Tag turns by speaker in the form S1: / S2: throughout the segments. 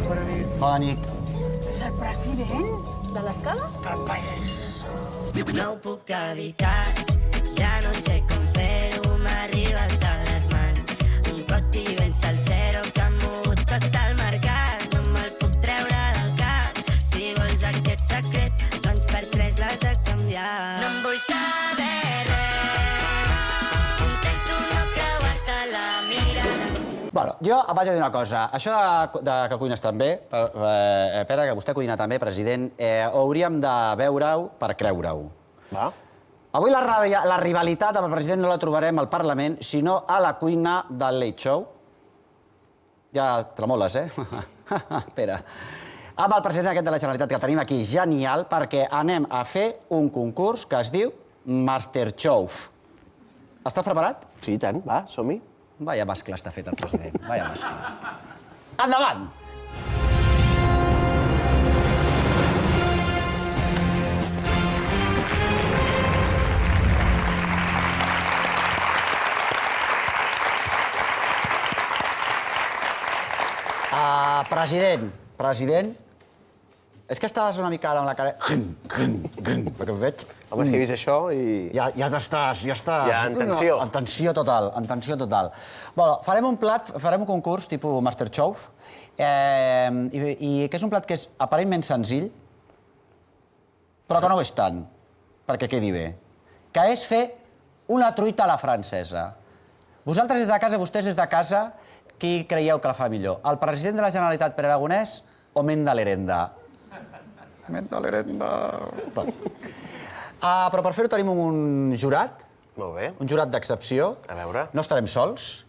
S1: Bona nit.
S2: És el president de l'escala?
S1: Del país.
S3: No ho puc evitar, ja no sé com fer-ho, m'arriben tant les mans. Un coti ben salsero que ha mogut tot el mercat. No me'l puc treure del cap. Si vols aquest secret, doncs per 3 l'has de canviar. No em vull saber res, intento no creuar-te la mirada.
S1: Bueno, jo et vaig a dir una cosa. Això que cuines també, Pere, que vostè cuina també, president, hauríem de veure-ho per creure-ho.
S4: Va.
S1: Avui la rivalitat amb el president no la trobarem al Parlament, sinó a la cuina del Late Show. Ja tremoles, Pere. Amb el president aquest de la Generalitat que tenim aquí, genial, perquè anem a fer un concurs que es diu Masterchef. Estàs preparat?
S4: Sí, i tant. Va, som-hi.
S1: Vaya mascle està fet el president, vaya mascle. Endavant! President, és que estaves una mica amb la cara... perquè ho veig.
S4: Home, és que he vist això i...
S1: Ja estàs...
S4: Ja, en tensió.
S1: En tensió total. Bueno, farem un concurs tipus Masterchef, i que és un plat que és aparentment senzill, però que no ho és tant, perquè quedi bé, que és fer una truita a la francesa. Vosaltres des de casa, vostès des de casa, qui creieu que la fa millor? El president de la Generalitat, Pere Aragonès, o Menda Lerenda? Menda Lerenda... Però per fer-ho tenim un jurat.
S4: Molt bé.
S1: Un jurat d'excepció.
S4: A veure.
S1: No estarem sols.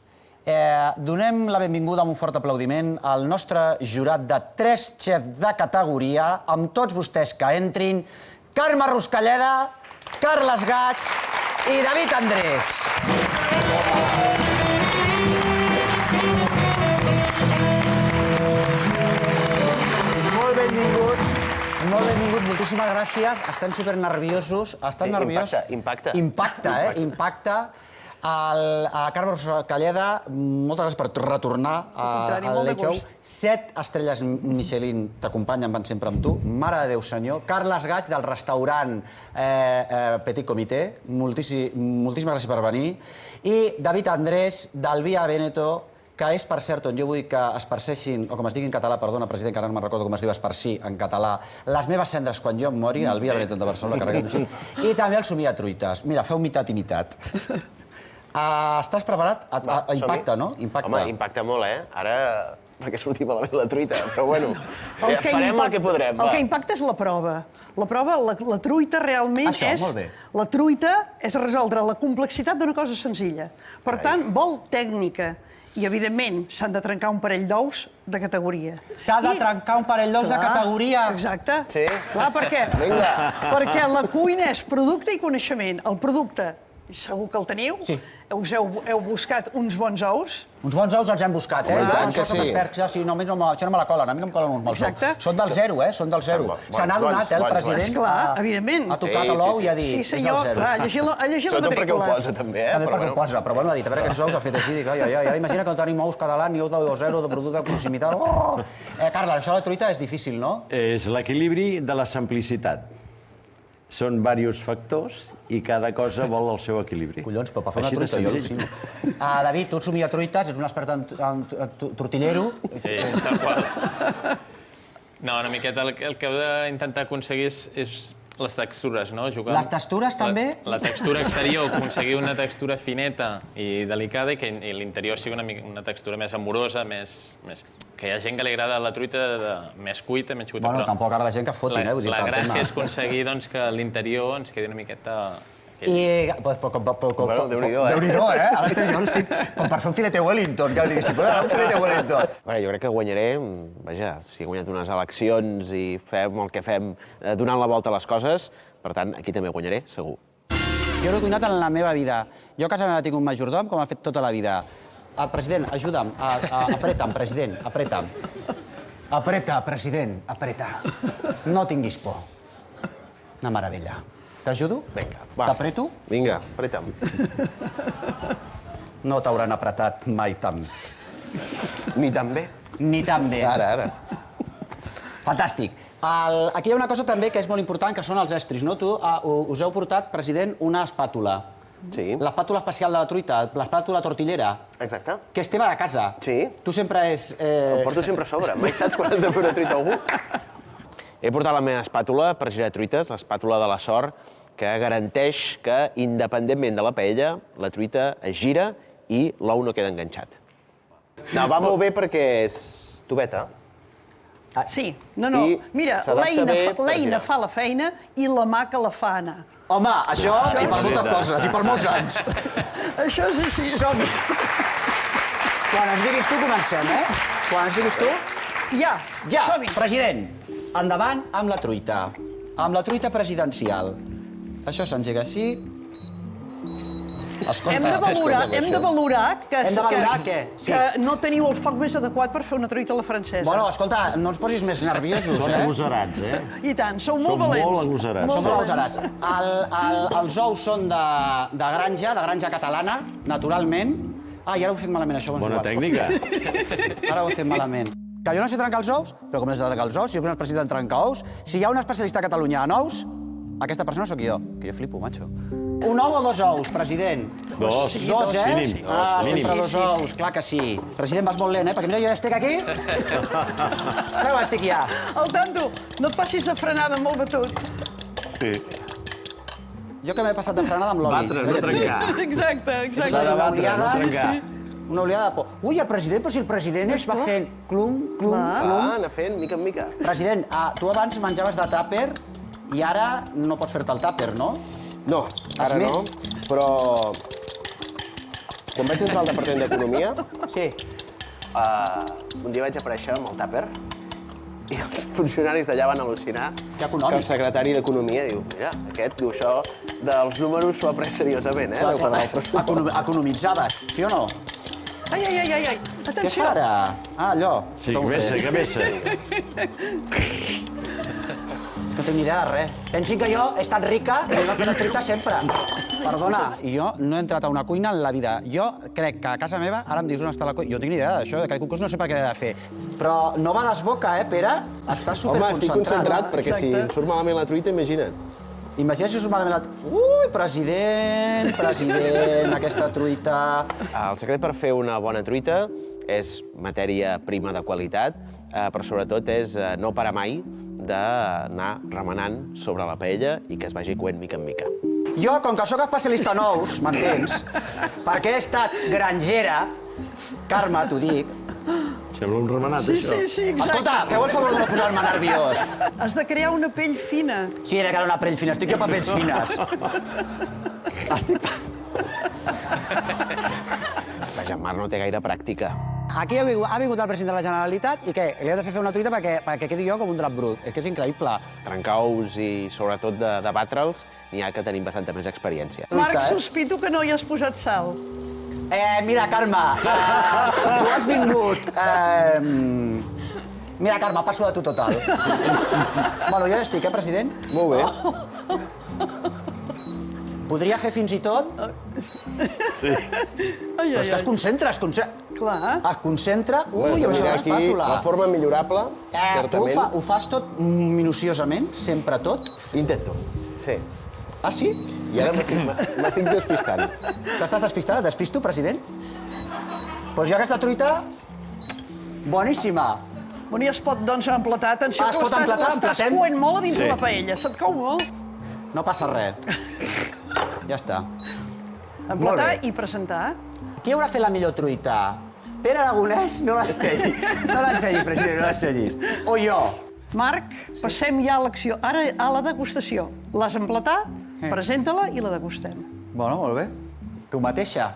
S1: Donem la benvinguda amb un fort aplaudiment al nostre jurat de 3 xefs de categoria, amb tots vostès que entrin, Carme Ruscalleda, Carles Gaig i David Andrés. Molt benvinguts, moltíssimes gràcies. Estem supernerviosos. Estàs nerviós?
S4: Impacta.
S1: Impacta. A Carme Ruscalleda, moltes gràcies per retornar al Late Show. 7 estrelles Michelin t'acompanyen, van sempre amb tu. Mare de Déu, senyor. Carles Gaig, del restaurant Petit Comité. Moltíssimes gràcies per venir. I David Andrés, del Via Veneto, que és, per cert, on jo vull que es perseixin, o com es digui en català, perdona, president, que ara no me'n recordo com es diu esparcir en català, les meves cendres quan jo em mori, al Via Veneto de Barcelona, carregat així, i també el somia truites. Mira, feu mitat i mitat. Estàs preparat? Impacta, no?
S4: Home, impacta molt, Ara, perquè sortim malament la truita, però bueno, farem el que podrem.
S2: El que impacta és la prova. La prova, la truita realment és...
S1: Això, molt bé.
S2: La truita és resoldre la complexitat d'una cosa senzilla. Per tant, vol tècnica. I, evidentment, s'han de trencar un parell d'ous de categoria.
S1: S'ha de trencar un parell d'ous de categoria?
S2: Exacte.
S4: Sí.
S2: Clar, per què?
S4: Vinga.
S2: Perquè la cuina és producte i coneixement. El producte, segur que el teniu.
S1: Sí.
S2: Us heu buscat uns bons ous.
S1: Uns bons ous els hem buscat,
S4: Home, i tant que sí.
S1: Sí, no, això no me la colen, a mi no em colen uns mals ous.
S2: Exacte.
S1: Són del zero, Són del zero. Se n'ha donat, el president.
S2: Esclar, evidentment.
S1: Ha tocat l'ou i ha dit, és del zero.
S2: Sí, senyor, clar, llegir la matrícula.
S4: Sobretot perquè ho posa, també,
S1: També perquè ho posa, però bueno, ha dit, a veure aquests ous ha fet així, dic, ai, ara imagina que no tenim ous català ni ous de zero, de producte de proximitat. Carles, això de la truita és difícil, no?
S5: És l'equilibri de la simplicitat. Són diversos factors i cada cosa vol el seu equilibri.
S1: Collons, però per fer una truita jo al·lucino. David, tu ets somia truites, ets un expert en tortillero.
S6: Sí, tal qual. No, una miqueta el que heu d'intentar aconseguir és les textures, no?
S1: Les textures, també?
S6: La textura exterior, aconseguir una textura fineta i delicada i que l'interior sigui una textura més amorosa, que hi ha gent que li agrada la truita més cuita, menys cuita.
S1: Bueno, tampoc ara la gent que fotin,
S6: La gràcia és aconseguir que l'interior ens quedi una miqueta...
S4: Déu-n'hi-do,
S1: Ara estic com per fer un filete Wellington, que digui, si podem anar un filete Wellington.
S4: Jo crec que guanyaré, vaja, si he guanyat unes eleccions i fem el que fem donant la volta a les coses, per tant, aquí també guanyaré, segur.
S1: Jo no he cuinat en la meva vida. Jo a casa meva tinc un majordom, com ha fet tota la vida. President, ajuda'm, apreta'm, president, apreta'm. Apreta, president, apreta. No tinguis por. Una meravella. T'ajudo?
S4: Vinga, va.
S1: T'apreto?
S4: Vinga, apreta'm.
S1: No t'hauran apretat mai tant.
S4: Ni tan bé.
S1: Ni tan bé.
S4: Ara.
S1: Fantàstic. Aquí hi ha una cosa també que és molt important, que són els estris, no? Us heu portat, president, una espàtula.
S4: Sí.
S1: L'espàtula especial de la truita, l'espàtula tortillera.
S4: Exacte.
S1: Que és teva de casa.
S4: Sí.
S1: Tu sempre és...
S4: Em porto sempre a sobre. Mai saps quan has de fer una truita a algú? He portat la meva espàtula per girar truites, l'espàtula de la sort, que garanteix que, independentment de la paella, la truita es gira i l'ou no queda enganxat. No, va molt bé perquè és tubeta.
S2: Sí, no.
S4: I
S2: Mira,
S4: s'adapta bé per
S2: l'eina
S4: girar.
S2: fa la feina i la mà que la fa anar.
S1: Home, això i per moltes coses, i per molts anys.
S2: Això és així.
S1: Som-hi! Quan ens diguis tu, comencem, eh? Quan ens diguis tu...
S2: Ja,
S1: Ja,
S2: som-hi.
S1: president, endavant amb la truita. Amb la truita presidencial. Això s'engega així. Escolta,
S2: Hem de valorar que
S1: Sí.
S2: que no teniu el foc més adequat per fer una truita a la francesa.
S1: Bueno, escolta, no ens posis més nerviosos,
S5: Són
S1: eh?
S5: agosarats, eh?
S2: I tant, sou molt
S5: Som
S2: valents.
S5: molt agosarats.
S1: Som
S2: Molt
S1: molt agosarats. Els ous són de granja catalana, naturalment. I ara ho he fet malament, això.
S5: Bona tècnica.
S1: Ara ho he fet malament. Que jo no sé trencar els ous, però com no sé trencar els ous, si jo que no és president de trencar ous, si hi ha un especialista a Catalunya en ous, aquesta persona sóc jo, que jo flipo, macho. Un ou o dos ous, president?
S5: Dos.
S1: Dos, eh?
S5: Mínim.
S1: Sempre dos ous, clar que sí. President, vas molt lent, eh? Perquè mira, jo ja estic aquí. Veu, estic ja.
S2: Al tanto, no et passis de frenada amb el batut.
S5: Sí.
S1: Jo que m'he passat de frenada amb l'oli.
S5: Batre, no trencar.
S2: Exacte.
S1: Una oliada,
S5: no trencar.
S1: una oliada de por. Ui, el president, però si el president es va fent clum.
S4: Anar fent, mica en mica.
S1: President, tu abans menjaves de tàper i ara no pots fer-te el tàper, no?
S4: No, ara
S1: Esment.
S4: no, però... Quan vaig entrar al Departament d'Economia,
S1: Sí.
S4: un dia vaig aparèixer amb el tàper i els funcionaris d'allà van al·lucinar
S1: Que econòmic.
S4: el secretari d'Economia diu, mira, aquest diu això dels números s'ho ha pres seriosament, eh? De quadrar els pressupostos.
S1: Economitzaves, sí o no?
S2: Ai.
S1: Què
S2: Atenció.
S1: fa ara? Ah, allò.
S5: Sí,
S1: Tot ho
S5: que
S1: fet.
S5: vessa.
S1: No tinc ni idea de res. Pensin que jo he estat rica i he fet la truita sempre. Perdona, i jo no he entrat a una cuina en la vida. Jo crec que a casa meva, ara em dius on està la cuina, jo no tinc ni idea d'això, de cada concurs no sé per què he de fer. Però no va desboca, Pere? Està
S4: Home,
S1: superconcentrat.
S4: estic concentrat perquè si
S2: Exacte.
S4: em surt malament la truita, imagina't.
S1: Imagina si us malament la... Ui, president, aquesta truita...
S4: El secret per fer una bona truita és matèria prima de qualitat, però sobretot és no parar mai d'anar remenant sobre la paella i que es vagi coent mica en mica.
S1: Jo, com que sóc especialista en ous, m'entens? Perquè he estat grangera, Carme, t'ho dic.
S5: Sembla un remenat,
S2: Sí,
S5: això.
S2: exacte.
S1: Escolta, feu el favor de no posar-me nerviós.
S2: Has de crear una pell fina.
S1: Sí, he de crear una pell fina, estic jo per pells fines. Estic...
S4: La Jean-Marc no té gaire pràctica.
S1: Aquí ha vingut el president de la Generalitat i què? Li heu de fer una truita perquè quedi jo com un drap brut. És que és increïble.
S4: Trencar ous i sobretot de batre'ls n'hi ha que tenim bastanta més experiència.
S2: Marc,
S1: eh?
S2: sospito que no hi has posat sal.
S1: Mira, Carme, tu has vingut... Mira, Carme, passo de tu total. Bueno, jo ja estic, president?
S4: Molt bé.
S1: Podria fer fins i tot...
S5: Sí.
S1: Però és que es concentra, es concentra.
S2: Clar.
S1: Es concentra...
S4: Ui,
S1: Ui, amb
S4: aquí
S1: l'espàtula.
S4: la forma millorable,
S1: Tu
S4: certament.
S1: ho fas tot minuciosament? Sempre tot?
S4: Intento, sí.
S1: Ah, sí?
S4: I ara m'estic despistant.
S1: T'estàs despistant? Et despisto, president? Doncs jo aquesta truita... Boníssima.
S2: Bueno, i es pot, doncs, emplatar. Atenció,
S1: Es
S2: que
S1: pot emplatar,
S2: l'estàs
S1: emplatem?
S2: coent molt a dins
S5: Sí.
S2: de la paella. Se't cou molt.
S1: No passa res. Ja està.
S2: Emplatar
S1: bé.
S2: i presentar.
S1: Qui haurà fet la millor truita? Pere Aragonès? No l'ensenyi. No l'ensenyi, president, no l'ensenyis. O jo.
S2: Marc, passem ja a l'acció. Ara a la degustació. L'has emplatat, presenta-la i la degustem.
S1: Bueno, molt bé. Tu mateixa.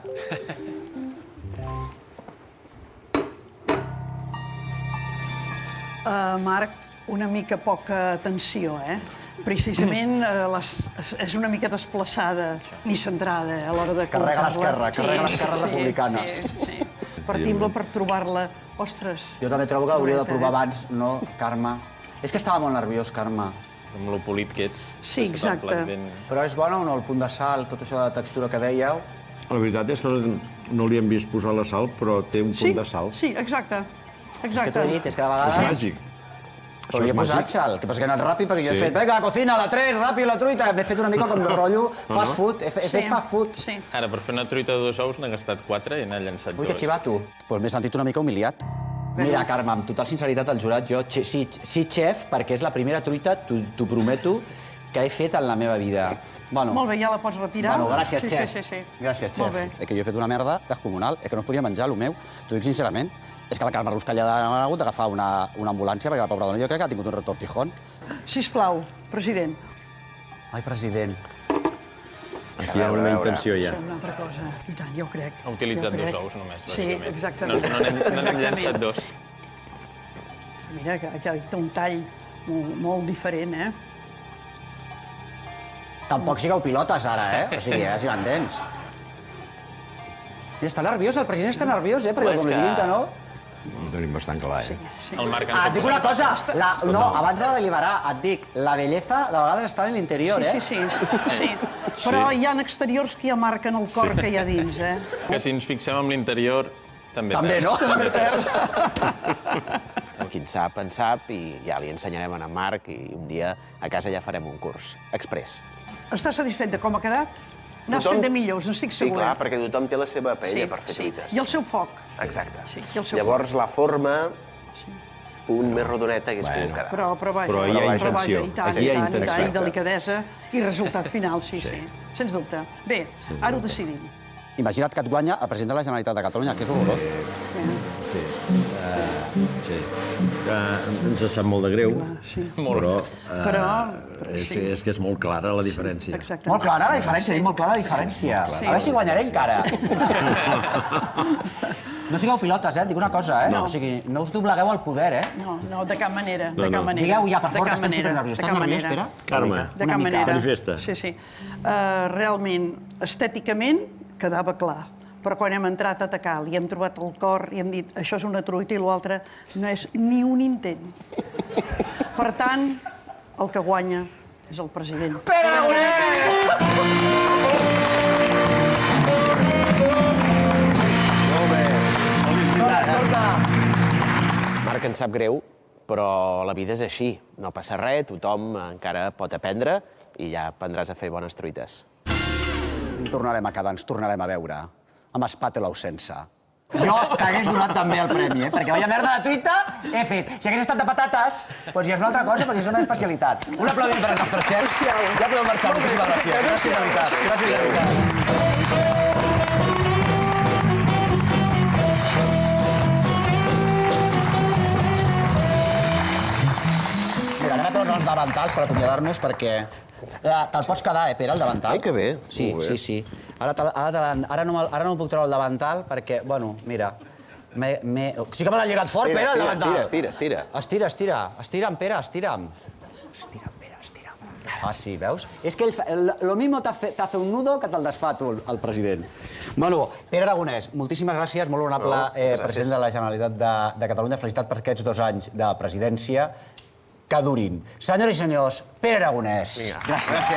S2: Marc, una mica poca atenció, eh? Precisament és una mica desplaçada ni centrada a l'hora de
S1: Carrega
S2: col·locar-la.
S1: l'esquerra, carrega l'esquerra republicana.
S2: Sí. Partim-la per trobar-la. Ostres,
S1: Jo també trobo que l'hauria de provar abans, no, Carme? És que estava molt nerviós, Carme.
S6: Amb lo polit que ets.
S2: Sí,
S6: que se't ha
S2: exacte.
S6: plat ben-
S1: Però és bona o no, el punt de sal, tot això de textura que dèieu?
S5: La veritat és que no li hem vist posar la sal, però té un punt de sal.
S2: Sí, exacte.
S1: És que t'ho he dit, és que de vegades...
S5: És màgic.
S1: Però li he posat sal, que passa que he anat ràpid perquè jo he fet, vinga, cocina, la 3, ràpid, la truita, m'he fet una mica com de rotllo fast food, he fet fast food.
S2: Sí.
S6: Ara, per fer una truita de 2 ous n'he gastat 4 i n'he llençat 2.
S1: Ui, que xivato. Doncs m'he sentit una mica humiliat. Mira, Carme, amb total sinceritat al jurat, jo sí xef, perquè és la primera truita, t'ho prometo, que he fet en la meva vida. Bueno,
S2: Molt bé, ja la pots retirar.
S1: Bueno, gràcies, xef.
S2: Sí.
S1: Gràcies,
S2: Molt
S1: xef.
S2: bé.
S1: És que jo he fet una merda descomunal, és que no es podia menjar, el meu. T'ho dic sincerament. És que la Carme Ruscalleda ha hagut d'agafar una ambulància perquè la pobra dona jo crec que ha tingut un retortijón.
S2: Sisplau, president.
S1: Ai, president.
S5: Aquí hi ha una intenció ja.
S2: Això és una altra cosa. I tant, jo crec.
S6: Ha utilitzat
S2: Jo crec.
S6: 2 ous només,
S2: Sí,
S6: bàsicament.
S2: exactament.
S6: No n'hem llençat 2.
S2: Mira, que té un tall molt diferent, eh?
S1: Tampoc sigueu pilotes ara, eh? O sigui, si m'entens. I està nerviós, el president està nerviós, eh? Perquè com li diguin que no...
S5: Ho tenim bastant clar, eh?
S6: El Marc
S1: Ah, et dic una cosa, no,
S5: No.
S1: abans de deliberar, et dic, la bellesa de vegades està en l'interior, eh?
S2: Sí. Però hi ha exteriors que ja marquen el cor que hi ha dins, eh?
S6: Que si ens fixem en l'interior, també
S1: També,
S6: perd.
S1: no?
S4: Qui en sap, i ja li ensenyarem a en Marc, i un dia a casa ja farem un curs express.
S2: Estàs satisfet de com ha quedat? N'has
S4: Tothom-
S2: fet de millors, n'estic
S4: Sí,
S2: segura.
S4: clar, perquè tothom té la seva paella per fer truites.
S2: I el seu foc.
S4: Exacte.
S2: Sí, i el seu
S4: Llavors, la forma, punt més rodoneta hagués pogut quedar.
S2: Però vaja,
S5: Però hi ha
S2: vaja,
S5: intenció.
S2: i tant,
S5: Aquí hi ha
S2: i tant,
S5: intenció.
S2: i delicadesa, i resultat final, sí. Sens dubte. Bé, ara ho decidim.
S1: Imagina't que et guanya el president de la Generalitat de Catalunya, que és horrorós.
S5: Sí. Ens sap molt de greu, però és que és molt clara la diferència.
S2: Exactament.
S1: Molt clara la diferència, molt clara la diferència.
S2: Sí.
S1: A veure si guanyaré encara. No sigueu pilotes, eh? Et dic una cosa, eh?
S2: No.
S1: O sigui, no us doblegueu al poder, eh?
S2: No, de cap manera, de
S5: No,
S2: cap
S5: no.
S2: manera.
S1: Digueu ja, per
S2: De
S1: favor, que
S2: cap
S1: estem
S2: manera,
S1: supernerviosos.
S2: de
S1: Estàs
S2: cap
S1: nerviós,
S2: manera.
S1: Pere?
S5: Carme,
S2: De
S1: una
S2: cap
S1: mica.
S2: manera.
S5: Manifesta.
S2: Sí. Realment, estèticament, quedava clar. Però quan hem entrat a atacar, li hem trobat el cor i hem dit això és una truita i l'altre no és ni un intent. Per tant, el que guanya és el president.
S1: Pere Aragonès!
S4: Marc, ens sap greu, però la vida és així. No passa res, tothom encara pot aprendre i ja aprendràs a fer bones truites.
S1: Tornarem a quedar, ens tornarem a veure. Amb espàtula o sense. Jo t'hagués donat també el premi, perquè vaya merda de truita he fet. Si hagués estat de patates, doncs ja és una altra cosa, perquè és una especialitat. Un aplaudiment per al nostre xef. Ja podeu marxar, moltíssimes gràcies. Gràcies, de veritat. Gràcies, de veritat. Mira, anem a treure els davantals per acomiadar-nos, perquè... Te'l pots quedar, Pere, el davantal?
S4: Ai, que bé.
S1: Sí,
S4: Molt bé.
S1: sí. Ara no puc treure el davantal perquè, bueno, mira... Sí que me l'ha lligat fort, Pere, el davantal.
S4: Estira.
S1: Estira'm, Pere, estira'm. Estira'm, Pere, estira'm. Ah, sí, veus? És que lo mismo te hace un nudo que te'l desfà tu, el president. Bueno, Pere Aragonès, moltíssimes gràcies, molt honorable president de la Generalitat de Catalunya. Felicitat per aquests 2 anys de presidència. Que durin. Senyores i senyors, Pere Aragonès.
S4: Gràcies.